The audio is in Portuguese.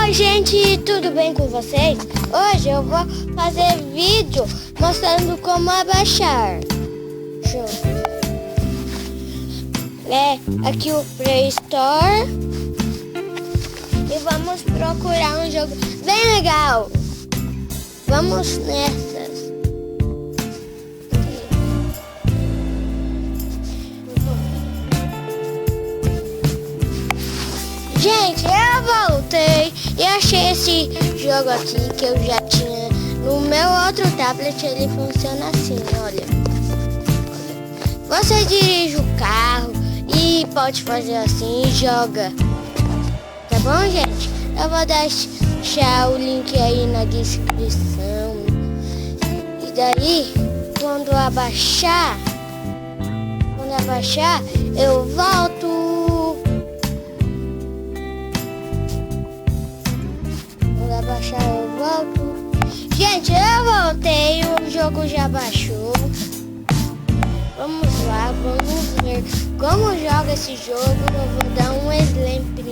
Oi gente, tudo bem com vocês? Hoje eu vou fazer vídeo mostrando como abaixar. Aqui o Play Store. E vamos procurar um jogo bem legal. Vamos nessas. Gente, eu voltei e achei esse jogo aqui que eu já tinha no meu outro tablet. Ele funciona assim, olha. Você dirige o carro e pode fazer assim e joga. Tá bom, gente? Eu vou deixar o link aí na descrição. E daí, quando abaixar, eu volto. Quando abaixar, eu volto. Gente, eu voltei, o jogo já baixou. Vamos lá, vamos ver como joga esse jogo. Eu vou dar um exemplo.